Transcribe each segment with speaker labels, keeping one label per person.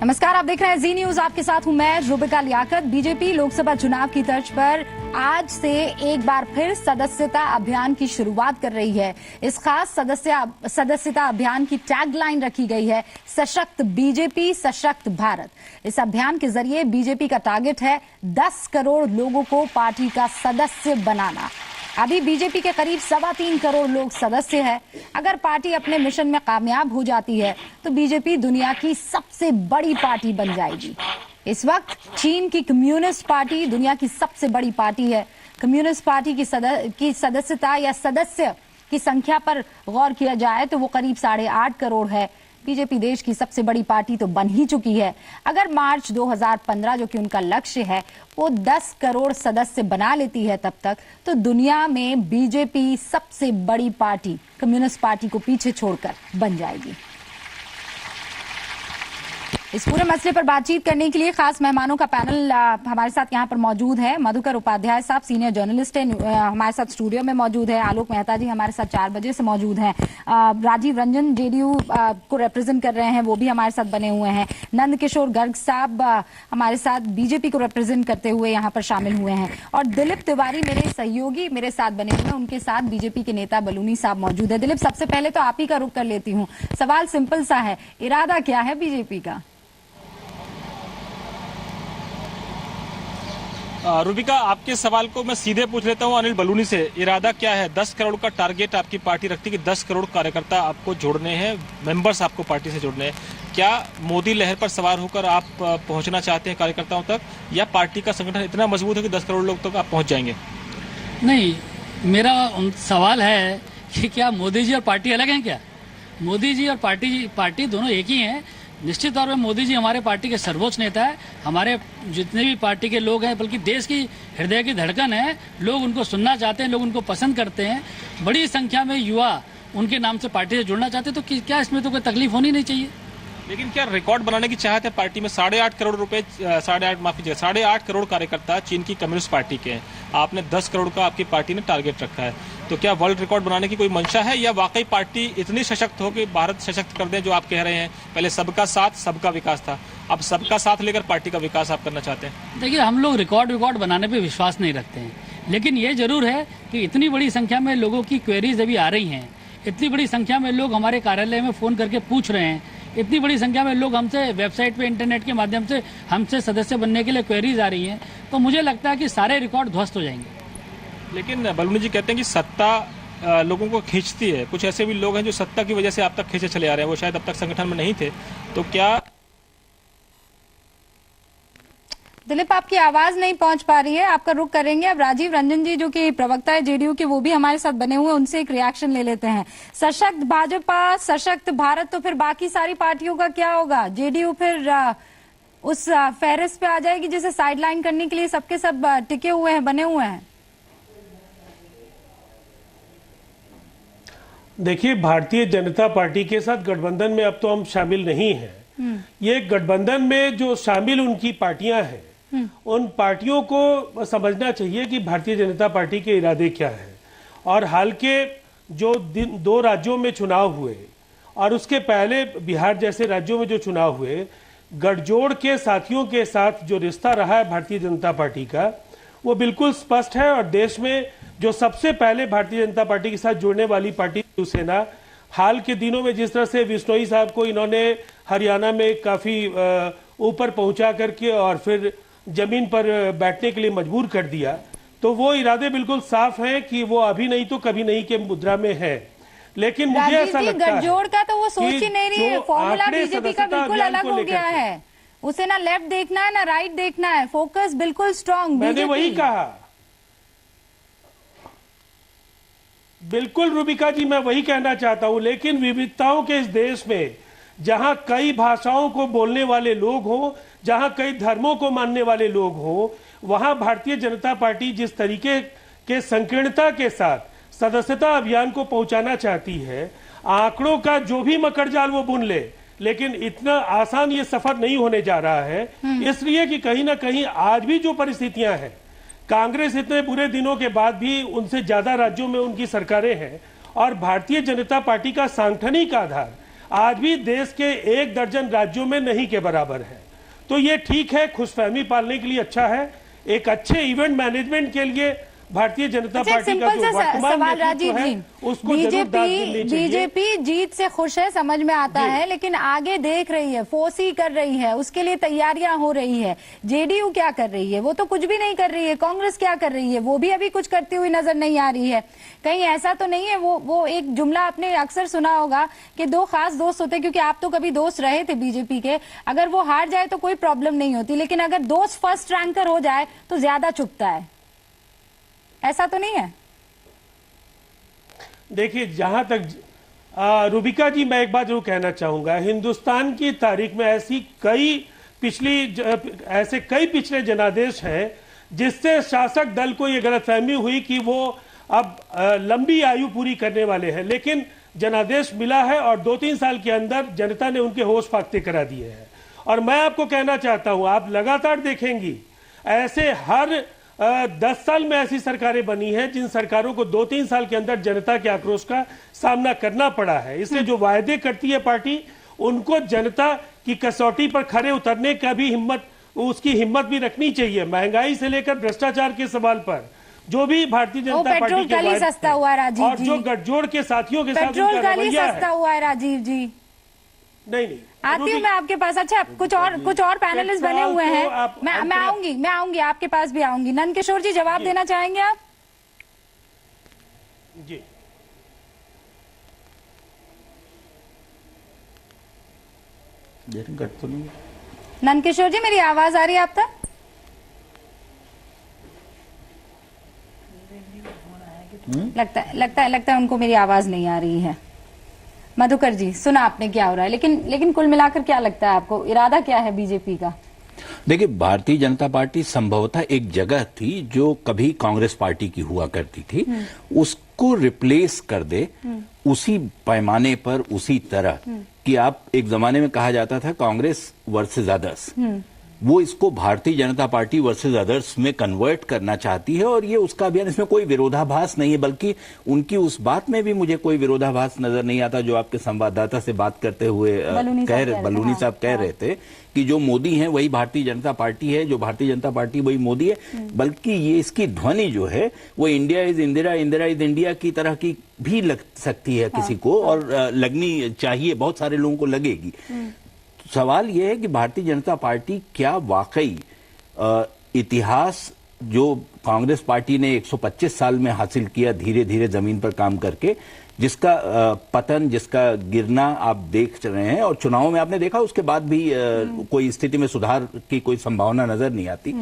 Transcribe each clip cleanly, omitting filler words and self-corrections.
Speaker 1: नमस्कार, आप देख रहे हैं जी न्यूज। आपके साथ हूं मैं रुबिका लियाकत। बीजेपी लोकसभा चुनाव की तर्ज पर आज से एक बार फिर सदस्यता अभियान की शुरुआत कर रही है। इस खास सदस्यता अभियान की टैगलाइन रखी गई है, सशक्त बीजेपी सशक्त भारत। इस अभियान के जरिए बीजेपी का टारगेट है 10 करोड़ लोगों को पार्टी का सदस्य बनाना। अभी बीजेपी के करीब 3.25 करोड़ लोग सदस्य हैं। अगर पार्टी अपने मिशन में कामयाब हो जाती है तो बीजेपी दुनिया की सबसे बड़ी पार्टी बन जाएगी। इस वक्त चीन की कम्युनिस्ट पार्टी दुनिया की सबसे बड़ी पार्टी है। कम्युनिस्ट पार्टी की सदस्यता या सदस्य की संख्या पर गौर किया जाए तो वो करीब 8.5 करोड़ है। बीजेपी देश की सबसे बड़ी पार्टी तो बन ही चुकी है। अगर मार्च 2015 जो कि उनका लक्ष्य है वो 10 करोड़ सदस्य बना लेती है तब तक, तो दुनिया में बीजेपी सबसे बड़ी पार्टी कम्युनिस्ट पार्टी को पीछे छोड़कर बन जाएगी। इस पूरे मसले पर बातचीत करने के लिए खास मेहमानों का पैनल हमारे साथ यहाँ पर मौजूद है। मधुकर उपाध्याय साहब सीनियर जर्नलिस्ट है, हमारे साथ स्टूडियो में मौजूद है। आलोक मेहता जी हमारे साथ 4 बजे से मौजूद हैं। राजीव रंजन जेडीयू को रिप्रेजेंट कर रहे हैं, वो भी हमारे साथ बने हुए हैं। नंद किशोर गर्ग साहब हमारे साथ बीजेपी को रिप्रेजेंट करते हुए यहाँ पर शामिल हुए हैं। और दिलीप तिवारी मेरे सहयोगी मेरे साथ बने हुए हैं, उनके साथ बीजेपी के नेता बलूनी साहब मौजूद है। दिलीप, सबसे पहले तो आप ही का रुख कर लेती हूँ। सवाल सिंपल सा है, इरादा क्या है बीजेपी का?
Speaker 2: रुबिका, आपके सवाल को मैं सीधे पूछ लेता हूं अनिल बलूनी से। इरादा क्या है? 10 करोड़ का टारगेट आपकी पार्टी रखती है कि 10 करोड़ कार्यकर्ता आपको जोड़ने हैं, मेंबर्स आपको पार्टी से जोड़ने हैं। क्या मोदी लहर पर सवार होकर आप पहुंचना चाहते हैं कार्यकर्ताओं तक, या पार्टी का संगठन इतना मजबूत है कि 10 करोड़ लोग तक आप पहुंच जाएंगे?
Speaker 3: नहीं, मेरा सवाल है कि क्या मोदी जी और पार्टी अलग हैं क्या? मोदी जी और पार्टी दोनों एक ही हैं। निश्चित तौर पर मोदी जी हमारे पार्टी के सर्वोच्च नेता है। हमारे जितने भी पार्टी के लोग हैं, बल्कि देश की हृदय की धड़कन है। लोग उनको सुनना चाहते हैं, लोग उनको पसंद करते हैं। बड़ी संख्या में युवा उनके नाम से पार्टी से जुड़ना चाहते हैं, तो क्या इसमें तो कोई तकलीफ होनी नहीं चाहिए।
Speaker 2: लेकिन क्या रिकॉर्ड बनाने की चाहत है पार्टी में? 8.5 करोड़ रुपए 8.5 करोड़ कार्यकर्ता चीन की कम्युनिस्ट पार्टी के हैं। आपने 10 करोड़ का आपकी पार्टी ने टारगेट रखा है, तो क्या वर्ल्ड रिकॉर्ड बनाने की कोई मंशा है, या वाकई पार्टी इतनी सशक्त हो कि भारत सशक्त कर दे? जो आप कह रहे हैं पहले सबका साथ सबका विकास था, अब सबका साथ लेकर पार्टी का विकास आप करना चाहते हैं?
Speaker 3: देखिए, हम लोग रिकॉर्ड बनाने पे विश्वास नहीं रखते हैं, लेकिन ये जरूर है कि इतनी बड़ी संख्या में लोगों की क्वेरीज अभी आ रही हैं। इतनी बड़ी संख्या में लोग हमारे कार्यालय में फोन करके पूछ रहे हैं। इतनी बड़ी संख्या में लोग हमसे वेबसाइट पे इंटरनेट के माध्यम से हमसे सदस्य बनने के लिए क्वेरीज आ रही हैं, तो मुझे लगता है कि सारे रिकॉर्ड ध्वस्त हो जाएंगे।
Speaker 2: लेकिन बलूनी जी कहते हैं कि सत्ता लोगों को खींचती है। कुछ ऐसे भी लोग हैं जो सत्ता की वजह से आप तक खींचे चले आ रहे हैं, वो शायद अब तक संगठन में नहीं थे। तो क्या
Speaker 1: दिलीप, आपकी आवाज नहीं पहुंच पा रही है, आपका रुख करेंगे। अब राजीव रंजन जी जो कि प्रवक्ता है जेडीयू के, वो भी हमारे साथ बने हुए हैं, उनसे एक रिएक्शन ले लेते हैं। सशक्त भाजपा सशक्त भारत, तो फिर बाकी सारी पार्टियों का क्या होगा? जेडीयू फिर उस फहरिस्त पे आ जाएगी जिसे साइडलाइन करने के लिए सबके सब टिके हुए हैं, बने हुए हैं?
Speaker 4: देखिए, भारतीय जनता पार्टी के साथ गठबंधन में अब तो हम शामिल नहीं हैं। ये गठबंधन में जो शामिल उनकी पार्टियां हैं, उन पार्टियों को समझना चाहिए कि भारतीय जनता पार्टी के इरादे क्या हैं। और हाल के जो 2 राज्यों में चुनाव हुए और उसके पहले बिहार जैसे राज्यों में जो चुनाव हुए, गठजोड़ के साथियों के साथ जो रिश्ता रहा है भारतीय जनता पार्टी का, वो बिल्कुल स्पष्ट है। और देश में जो सबसे पहले भारतीय जनता पार्टी के साथ जुड़ने वाली पार्टी शिवसेना, हाल के दिनों में जिस तरह से बिश्नोई साहब को इन्होंने हरियाणा में काफी ऊपर पहुंचा करके और फिर जमीन पर बैठने के लिए मजबूर कर दिया, तो वो इरादे बिल्कुल साफ हैं कि वो अभी नहीं तो कभी नहीं के मुद्रा में है। लेकिन मुझे ऐसा लगता है
Speaker 1: गठजोड़ का तो वो सोच ही नहीं रही है। फॉर्मूला बीजेपी का बिल्कुल अलग हो गया है। उसे ना लेफ्ट देखना है ना राइट देखना है, फोकस बिल्कुल स्ट्रांग।
Speaker 4: मैंने वही कहा, बिल्कुल रुबिका जी, मैं वही कहना चाहता हूं। लेकिन विविधताओं के इस देश में, जहां कई भाषाओं को बोलने वाले लोग हों, जहां कई धर्मों को मानने वाले लोग हों, वहां भारतीय जनता पार्टी जिस तरीके के संकीर्णता के साथ सदस्यता अभियान को पहुंचाना चाहती है, आंकड़ों का जो भी मकड़जाल वो बुन ले, लेकिन इतना आसान ये सफर नहीं होने जा रहा है। इसलिए कि कहीं ना कहीं आज भी जो परिस्थितियां हैं, कांग्रेस इतने बुरे दिनों के बाद भी उनसे ज्यादा राज्यों में उनकी सरकारें हैं, और भारतीय जनता पार्टी का सांगठनिक आधार आज भी देश के 1 दर्जन राज्यों में नहीं के बराबर है। तो ये ठीक है, खुशफहमी पालने के लिए अच्छा है, एक अच्छे इवेंट मैनेजमेंट के लिए भारतीय जनता पार्टी का जो वर्तमान
Speaker 1: सवाल राजीव
Speaker 4: नेतृत्व है
Speaker 1: जी,
Speaker 4: उसको जरूर दाद मिलनी चाहिए।
Speaker 1: बीजेपी जीत से खुश है, समझ में आता है, लेकिन आगे देख रही है, फोर्सी कर रही है, उसके लिए तैयारियां हो रही है। जेडीयू क्या कर रही है? वो तो कुछ भी नहीं कर रही है। कांग्रेस क्या कर रही है? वो भी अभी कुछ करती हुई नजर नहीं आ रही है। कहीं ऐसा तो नहीं है, वो एक जुमला आपने अक्सर सुना होगा कि 2 खास दोस्त होते, क्योंकि आप तो कभी दोस्त रहे थे बीजेपी के। अगर वो हार जाए तो कोई प्रॉब्लम नहीं होती, लेकिन अगर दोस्त फर्स्ट रैंकर हो जाए तो ज्यादा चुभता है। ऐसा तो नहीं है?
Speaker 4: देखिए, जहां तक रूबिका जी, मैं एक बात जरूर कहना चाहूंगा, हिंदुस्तान की तारीख में ऐसे कई पिछले जनादेश हैं जिससे शासक दल को यह गलतफहमी हुई कि वो अब लंबी आयु पूरी करने वाले हैं, लेकिन जनादेश मिला है और 2-3 साल के अंदर जनता ने उनके होश फाख्ते करा दिए हैं। और मैं आपको कहना चाहता हूं, आप लगातार देखेंगी ऐसे हर 10 साल में ऐसी सरकारें बनी हैं जिन सरकारों को 2-3 साल के अंदर जनता के आक्रोश का सामना करना पड़ा है। इसलिए जो वायदे करती है पार्टी, उनको जनता की कसौटी पर खरे उतरने का भी उसकी हिम्मत भी रखनी चाहिए। महंगाई से लेकर भ्रष्टाचार के सवाल पर जो भी भारतीय जनता पार्टी के वायदे
Speaker 1: सस्ता हुआ है राजीव
Speaker 4: और
Speaker 1: जी,
Speaker 4: जो गठजोड़ के साथियों के साथ
Speaker 1: पेट्रोल
Speaker 4: उनका
Speaker 1: का
Speaker 4: रवैया
Speaker 1: सस्ता हुआ है राजीव जी।
Speaker 4: नहीं
Speaker 1: आती हूँ मैं आपके पास। अच्छा, कुछ और पैनलिस्ट बने हुए हैं, मैं आऊंगी आपके पास भी आऊंगी। नंद किशोर जी, जवाब देना चाहेंगे आप?
Speaker 4: जी,
Speaker 5: तो नहीं।
Speaker 1: नंद किशोर जी, मेरी आवाज आ रही है आप तक? लगता है उनको मेरी आवाज नहीं आ रही है। मधुकर जी, सुना आपने क्या हो रहा है, लेकिन कुल मिलाकर क्या लगता है आपको, इरादा क्या है बीजेपी का?
Speaker 5: देखिए, भारतीय जनता पार्टी संभवतः एक जगह थी जो कभी कांग्रेस पार्टी की हुआ करती थी, उसको रिप्लेस कर दे उसी पैमाने पर, उसी तरह कि आप एक जमाने में कहा जाता था कांग्रेस वर्सेस अदर्स, वो इसको Bharatiya Janata party versus others में कन्वर्ट करना चाहती है। और ये उसका अभियान, इसमें कोई विरोधाभास नहीं है, बल्कि उनकी उस बात में भी मुझे कोई विरोधाभास नजर नहीं आता जो आपके संवाददाता से बात करते हुए बलूनी साहब कह रहे थे कि जो मोदी हैं वही भारतीय जनता पार्टी है, जो भारतीय जनता पार्टी वही मोदी है। बल्कि ये इसकी ध्वनि जो है वो India is Indira, Indira is India की तरह की भी लग सकती है किसी को, और लगनी चाहिए, बहुत सारे लोगों को लगेगी। सवाल यह है कि भारतीय जनता पार्टी क्या वाकई इतिहास जो कांग्रेस पार्टी ने 125 साल में हासिल किया धीरे धीरे जमीन पर काम करके, जिसका पतन, जिसका गिरना आप देख रहे हैं, और चुनाव में आपने देखा उसके बाद भी कोई स्थिति में सुधार की कोई संभावना नजर नहीं आती,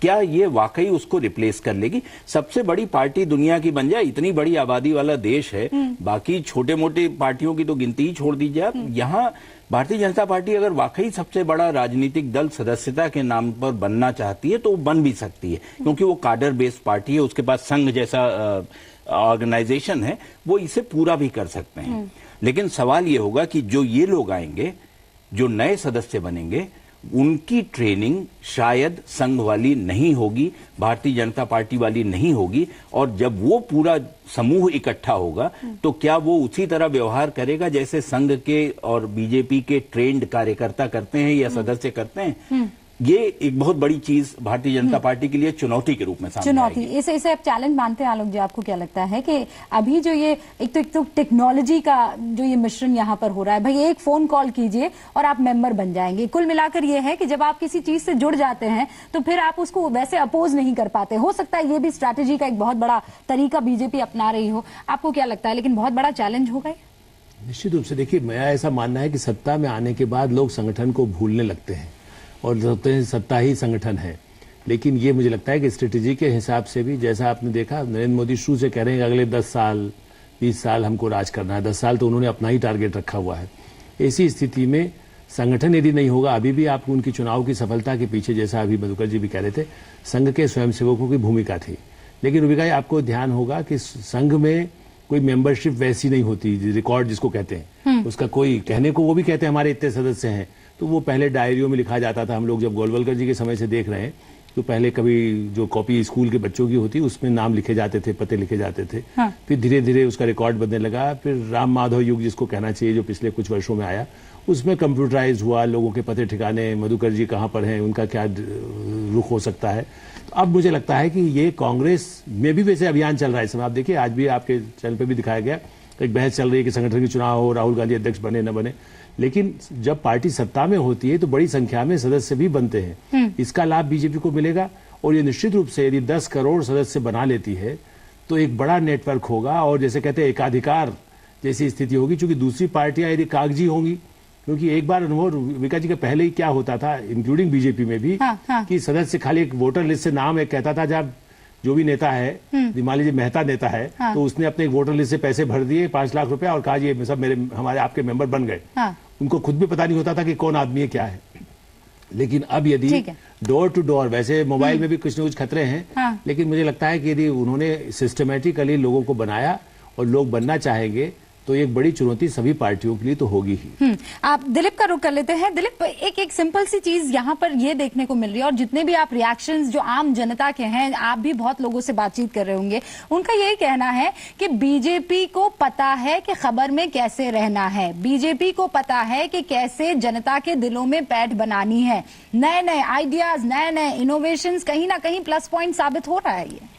Speaker 5: क्या ये वाकई उसको रिप्लेस कर लेगी? सबसे बड़ी पार्टी दुनिया की बन जाए, इतनी बड़ी आबादी वाला देश है, बाकी छोटे मोटे पार्टियों की तो गिनती ही छोड़ दीजिए आप। यहाँ भारतीय जनता पार्टी अगर वाकई सबसे बड़ा राजनीतिक दल सदस्यता के नाम पर बनना चाहती है तो वो बन भी सकती है, क्योंकि वो काडर बेस्ड पार्टी है, उसके पास संघ जैसा ऑर्गेनाइजेशन है, वो इसे पूरा भी कर सकते हैं। लेकिन सवाल ये होगा कि जो ये लोग आएंगे, जो नए सदस्य बनेंगे, उनकी ट्रेनिंग शायद संघ वाली नहीं होगी, भारतीय जनता पार्टी वाली नहीं होगी, और जब वो पूरा समूह इकट्ठा होगा तो क्या वो उसी तरह व्यवहार करेगा जैसे संघ के और बीजेपी के ट्रेंड कार्यकर्ता करते हैं या सदस्य करते हैं? ये एक बहुत बड़ी चीज भारतीय जनता पार्टी के लिए चुनौती के रूप में सामने आएगी।
Speaker 1: इसे आप चैलेंज मानते हैं आलोक जी? आपको क्या लगता है कि अभी जो ये एक तो टेक्नोलॉजी का जो ये मिश्रण यहाँ पर हो रहा है, भाई एक फोन कॉल कीजिए और आप मेंबर बन जाएंगे। कुल मिलाकर ये है कि जब आप किसी चीज से जुड़ जाते हैं तो फिर आप उसको वैसे अपोज नहीं कर पाते। हो सकता है ये भी स्ट्रैटेजी का एक बहुत बड़ा तरीका बीजेपी अपना रही हो, आपको क्या लगता है? लेकिन बहुत बड़ा चैलेंज होगा।
Speaker 6: निश्चित रूप से देखिए, मेरा ऐसा मानना है कि सत्ता में आने के बाद लोग संगठन को भूलने लगते हैं और सोचते हैं सत्ता ही संगठन है। लेकिन ये मुझे लगता है कि स्ट्रेटेजी के हिसाब से भी, जैसा आपने देखा, नरेंद्र मोदी शुरू से कह रहे हैं कि अगले 10 साल 20 साल हमको राज करना है। 10 साल तो उन्होंने अपना ही टारगेट रखा हुआ है। ऐसी स्थिति में संगठन यदि नहीं होगा, अभी भी आप उनकी चुनाव की सफलता के पीछे, जैसा अभी मधुकर जी भी कह रहे थे, संघ के स्वयंसेवकों की भूमिका थी। लेकिन रूबिका जी, आपको ध्यान होगा कि संघ में कोई मेंबरशिप वैसी नहीं होती, रिकॉर्ड जिसको कहते हैं, उसका कोई कहने को वो भी कहते हैं हमारे इतने सदस्य हैं, तो वो पहले डायरियों में लिखा जाता था। हम लोग जब गोलवलकर जी के समय से देख रहे हैं तो पहले कभी जो कॉपी स्कूल के बच्चों की होती उसमें नाम लिखे जाते थे, पते लिखे जाते थे।
Speaker 1: हाँ।
Speaker 6: फिर धीरे धीरे उसका रिकॉर्ड बनने लगा। फिर राम माधव युग जिसको कहना चाहिए, जो पिछले कुछ वर्षों में आया, उसमें कंप्यूटराइज हुआ, लोगों के पते ठिकाने, मधुकर जी कहाँ पर हैं, उनका क्या रुख हो सकता है। तो अब मुझे लगता है कि ये कांग्रेस में भी वैसे अभियान चल रहा है इस समय। आप देखिए, आज भी आपके चैनल पर भी दिखाया गया, एक बहस चल रही है कि संगठन के चुनाव हो, राहुल गांधी अध्यक्ष बने न बने। लेकिन जब पार्टी सत्ता में होती है तो बड़ी संख्या में सदस्य भी बनते हैं। इसका लाभ बीजेपी को मिलेगा और ये निश्चित रूप से यदि 10 करोड़ सदस्य बना लेती है तो एक बड़ा नेटवर्क होगा और जैसे कहते हैं एकाधिकार जैसी स्थिति होगी। चूंकि दूसरी पार्टियां यदि कागजी होंगी, क्योंकि एक बार अनुभव विकास जी के पहले ही क्या होता था, इंक्लूडिंग बीजेपी में भी, कि सदस्य खाली एक वोटर लिस्ट से नाम एक कहता था, जब जो भी नेता है, मान लीजिए मेहता नेता है, तो उसने अपने एक वोटर लिस्ट से पैसे भर दिए 5 लाख रुपया और कहा ये सब हमारे आपके मेंबर बन गए। उनको खुद भी पता नहीं होता था कि कौन आदमी है, क्या है। लेकिन अब यदि डोर टू डोर, वैसे मोबाइल में भी कुछ न कुछ खतरे हैं, लेकिन मुझे लगता है कि यदि उन्होंने सिस्टमेटिकली लोगों को बनाया और लोग बनना चाहेंगे तो एक बड़ी चुनौती सभी पार्टियों के लिए तो होगी ही।
Speaker 1: आप दिलीप का रुख कर लेते हैं। दिलीप, एक सिंपल सी चीज यहाँ पर ये देखने को मिल रही है, और जितने भी आप रिएक्शंस जो आम जनता के हैं, आप भी बहुत लोगों से बातचीत कर रहे होंगे, उनका यही कहना है कि बीजेपी को पता है कि खबर में कैसे रहना है, बीजेपी को पता है कि कैसे जनता के दिलों में पैठ बनानी है। नए नए आइडियाज, नए नए इनोवेशंस कहीं ना कहीं प्लस पॉइंट साबित हो रहा है ये।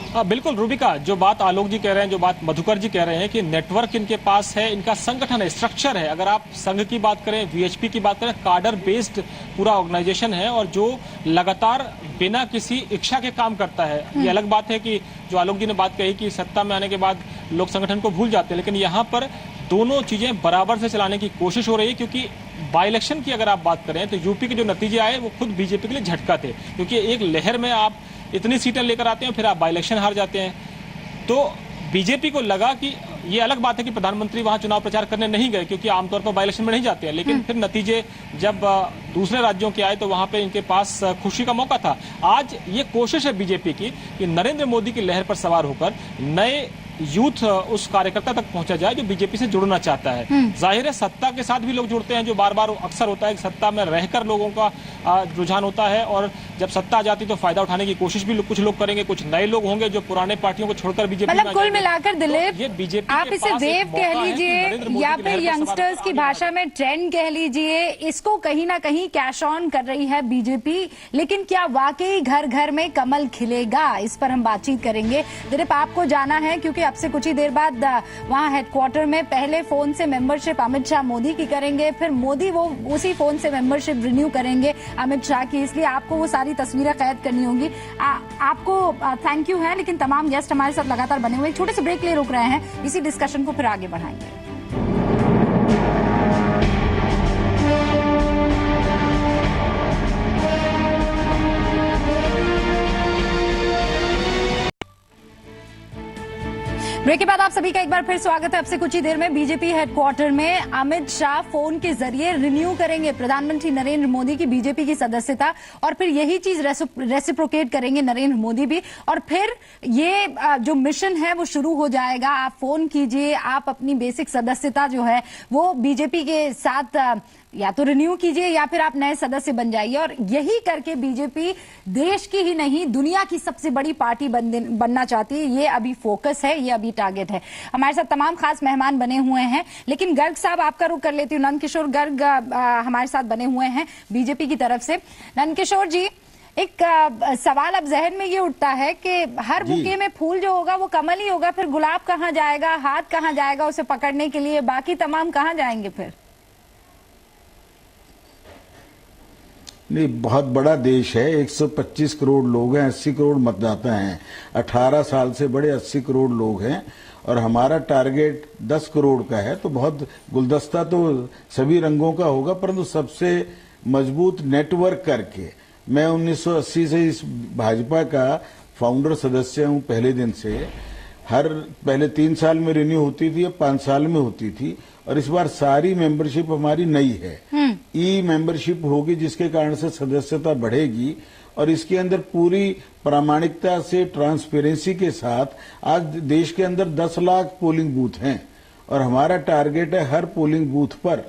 Speaker 2: हाँ बिल्कुल रूबिका, जो बात आलोक जी कह रहे हैं, जो बात मधुकर जी कह रहे हैं कि नेटवर्क इनके पास है, इनका संगठन है, स्ट्रक्चर है। अगर आप संघ की बात करें, वीएचपी की बात करें, कार्डर बेस्ड पूरा ऑर्गेनाइजेशन है और जो लगातार बिना किसी इच्छा के काम करता है। ये अलग बात है कि जो आलोक जी ने बात कही कि सत्ता में आने के बाद लोग संगठन को भूल जाते हैं, लेकिन यहाँ पर दोनों चीजें बराबर से चलाने की कोशिश हो रही है। क्योंकि बाई इलेक्शन की अगर आप बात करें तो यूपी के जो नतीजे आए वो खुद बीजेपी के लिए झटका थे, क्योंकि एक लहर में आप इतनी सीटें लेकर आते हैं फिर आप बाई इलेक्शन हार जाते हैं। तो बीजेपी को लगा कि ये अलग बात है कि प्रधानमंत्री वहां चुनाव प्रचार करने नहीं गए, क्योंकि आमतौर पर बाई इलेक्शन में नहीं जाते हैं, लेकिन फिर नतीजे जब दूसरे राज्यों के आए तो वहां पे इनके पास खुशी का मौका था। आज ये कोशिश है बीजेपी की कि नरेंद्र मोदी की लहर पर सवार होकर नए यूथ उस कार्यकर्ता तक पहुंचा जाए जो बीजेपी से जुड़ना चाहता है। जाहिर है सत्ता के साथ भी लोग जुड़ते हैं, जो बार बार अक्सर होता है कि सत्ता में रहकर लोगों का रुझान होता है, और जब सत्ता आ जाती तो फायदा उठाने की कोशिश भी कुछ लोग करेंगे, कुछ नए लोग होंगे जो पुराने पार्टियों को छोड़कर बीजेपी में।
Speaker 1: मतलब कुल मिलाकर दिलीप,
Speaker 2: ये बीजेपी
Speaker 1: आप इसे वेव कह लीजिए या फिर यंगस्टर्स की भाषा में ट्रेंड कह लीजिए, इसको कहीं ना कहीं कैश ऑन कर रही है बीजेपी। लेकिन क्या वाकई घर घर में कमल खिलेगा, इस पर हम बातचीत करेंगे। दिलीप, आपको जाना है क्योंकि अब से कुछ ही देर बाद वहां हेडक्वार्टर में पहले फोन से मेंबरशिप अमित शाह मोदी की करेंगे, फिर मोदी वो उसी फोन से मेंबरशिप रिन्यू करेंगे अमित शाह की, इसलिए आपको वो सारी तस्वीरें कैद करनी होंगी। आपको थैंक यू है, लेकिन तमाम गेस्ट हमारे साथ लगातार बने हुए, छोटे से ब्रेक ले रुक रहे हैं, इसी डिस्कशन को फिर आगे बढ़ाएंगे। ब्रेक के बाद आप सभी का एक बार फिर स्वागत है। अब से कुछ ही देर में बीजेपी हेडक्वार्टर में अमित शाह फोन के जरिए रिन्यू करेंगे प्रधानमंत्री नरेंद्र मोदी की बीजेपी की सदस्यता, और फिर यही चीज रेसिप्रोकेट करेंगे नरेंद्र मोदी भी, और फिर ये जो मिशन है वो शुरू हो जाएगा। आप फोन कीजिए, आप अपनी बेसिक सदस्यता जो है वो बीजेपी के साथ या तो रिन्यू कीजिए या फिर आप नए सदस्य बन जाइए, और यही करके बीजेपी देश की ही नहीं दुनिया की सबसे बड़ी पार्टी बनना चाहती है। ये अभी फोकस है, ये अभी टारगेट है। हमारे साथ तमाम खास मेहमान बने हुए हैं, लेकिन गर्ग साहब आपका रुख कर लेती हूँ। नंदकिशोर गर्ग हमारे साथ बने हुए हैं बीजेपी की तरफ से। नंदकिशोर जी, एक सवाल अब जहन में ये उठता है कि हर बुके में फूल जो होगा वो कमल ही होगा, फिर गुलाब कहाँ जाएगा, हाथ कहाँ जाएगा उसे पकड़ने के लिए, बाकी तमाम कहाँ जाएंगे फिर?
Speaker 7: नहीं, बहुत बड़ा देश है, 125 करोड़ लोग हैं, 80 करोड़ मतदाता हैं, 18 साल से बड़े 80 करोड़ लोग हैं, और हमारा टारगेट 10 करोड़ का है। तो बहुत गुलदस्ता तो सभी रंगों का होगा, परंतु सबसे मजबूत नेटवर्क करके। मैं 1980 से इस भाजपा का फाउंडर सदस्य हूं, पहले दिन से। पहले 3 साल में रिन्यू होती थी, अब 5 साल में होती थी, और इस बार सारी मेंबरशिप हमारी नई है। ई मेंबरशिप होगी, जिसके कारण से सदस्यता बढ़ेगी, और इसके अंदर पूरी प्रामाणिकता से, ट्रांसपेरेंसी के साथ आज देश के अंदर 10 लाख पोलिंग बूथ हैं, और हमारा टारगेट है हर पोलिंग बूथ पर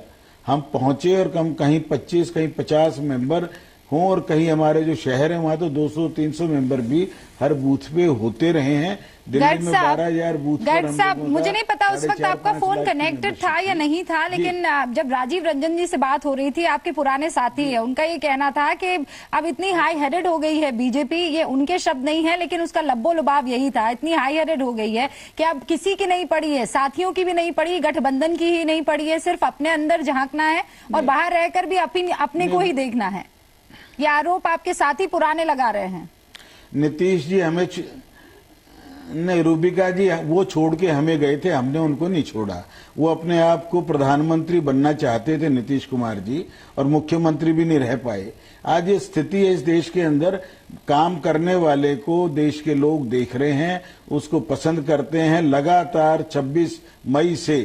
Speaker 7: हम पहुंचे और कहीं 25 कहीं 50 मेंबर हों और कहीं हमारे जो शहर है वहां तो 200-300 मेंबर भी हर बूथ पे होते रहे हैं। दिल्ली में 12,000 बूथ पर
Speaker 1: गर्ग साहब, मुझे नहीं पता उस वक्त आपका फोन कनेक्टेड था या नहीं था, लेकिन जब राजीव रंजन जी से बात हो रही थी, आपके पुराने साथी है, उनका ये कहना था कि अब इतनी हाई हेडेड हो गई है बीजेपी, ये उनके शब्द नहीं है लेकिन उसका लब्बो लुबाव यही था, इतनी हाई हेडेड हो गई है कि अब किसी की नहीं पड़ी है, साथियों की भी नहीं पड़ी, गठबंधन की ही नहीं पड़ी है, सिर्फ अपने अंदर झांकना है और बाहर रहकर भी अपने को ही देखना है। ये आरोप आपके साथी पुराने लगा रहे हैं।
Speaker 7: नीतीश जी हमें नहीं, रूबिका जी वो छोड़ के हमें गए थे, हमने उनको नहीं छोड़ा। वो अपने आप को प्रधानमंत्री बनना चाहते थे नीतीश कुमार जी, और मुख्यमंत्री भी नहीं रह पाए। आज ये स्थिति है इस देश के अंदर, काम करने वाले को देश के लोग देख रहे हैं, उसको पसंद करते हैं। लगातार 26 मई से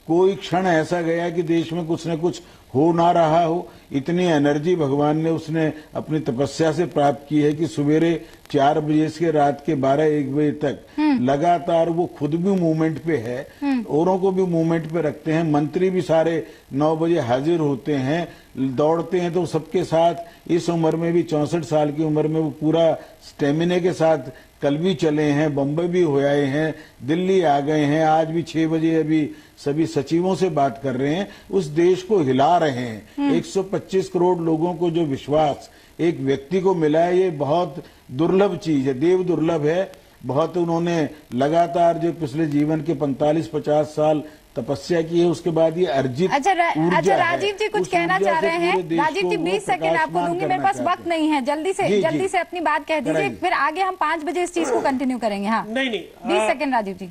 Speaker 7: कोई क्षण ऐसा गया कि देश में कुछ न कुछ हो ना रहा हो। इतनी एनर्जी भगवान ने उसने अपनी तपस्या से प्राप्त की है कि सवेरे 4 बजे से रात के 12-1 बजे तक लगातार वो खुद भी मूवमेंट पे है, औरों को भी मूवमेंट पे रखते हैं। मंत्री भी सारे 9 बजे हाजिर होते हैं, दौड़ते हैं। तो सबके साथ इस उम्र में भी 64 साल की उम्र में वो पूरा स्टेमिने के साथ कल भी चले हैं, बम्बई भी हो आए हैं, दिल्ली आ गए हैं, आज भी 6 बजे अभी सभी सचिवों से बात कर रहे हैं, उस देश को हिला रहे हैं। 125 करोड़ लोगों को जो विश्वास एक व्यक्ति को मिला है, ये बहुत दुर्लभ चीज है, देव दुर्लभ है। बहुत उन्होंने लगातार जो पिछले जीवन के 45-50 साल तपस्या की है, उसके बाद ये अर्जित
Speaker 1: अच्छा
Speaker 7: ऊर्जा
Speaker 1: राजीव जी कुछ कहना चाह रहे हैं। राजीव जी 20 सेकंड आपको दूंगी, मेरे पास वक्त नहीं है, जल्दी से अपनी बात कह दीजिए, फिर आगे हम 5 बजे इस चीज को कंटिन्यू करेंगे। हाँ
Speaker 4: नहीं
Speaker 1: 20 सेकंड राजीव जी।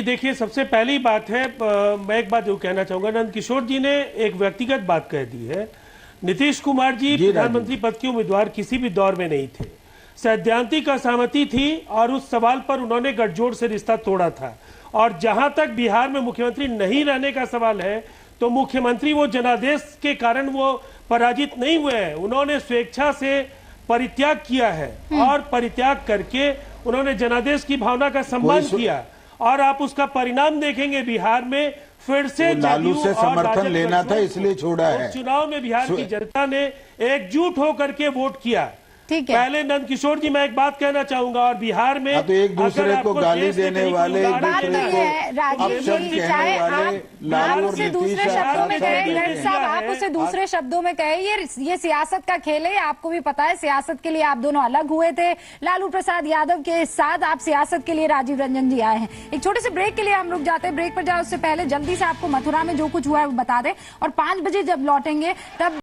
Speaker 4: देखिए सबसे पहली बात है, मैं एक बात जो कहना चाहूंगा, नंद किशोर जी ने एक व्यक्तिगत बात कह दी है। नीतीश कुमार जी प्रधानमंत्री पद के उम्मीदवार किसी भी दौर में नहीं थे, सैद्धांतिक असहमति थी और उस सवाल पर उन्होंने गठजोड़ से रिश्ता तोड़ा था। और जहां तक बिहार में मुख्यमंत्री नहीं रहने का सवाल है, तो मुख्यमंत्री वो जनादेश के कारण वो पराजित नहीं हुए हैं, उन्होंने स्वेच्छा से परित्याग किया है और परित्याग करके उन्होंने जनादेश की भावना का सम्मान किया। और आप उसका परिणाम देखेंगे, बिहार में फिर से
Speaker 7: लालू से समर्थन लेना था इसलिए छोड़ा है।
Speaker 4: चुनाव में बिहार की जनता ने एकजुट होकर के वोट किया।
Speaker 1: ठीक है।
Speaker 4: पहले नंद किशोर जी मैं एक बात कहना चाहूंगा, और बिहार में
Speaker 7: तो एक दूसरे को गाली देने वाले,
Speaker 1: राजीव जी चाहे आप उसे दूसरे शब्दों में कहे, गर्ग साहब आप उसे दूसरे शब्दों में कहे, ये सियासत का खेल है, आपको भी पता है सियासत के लिए आप दोनों अलग हुए थे। लालू प्रसाद यादव के साथ आप सियासत के लिए राजीव रंजन जी आए हैं। एक छोटे से ब्रेक के लिए हम रुक जाते हैं, ब्रेक पर जाए उससे पहले जल्दी से आपको मथुरा में जो कुछ हुआ है वो बता दें, और 5 बजे जब लौटेंगे तब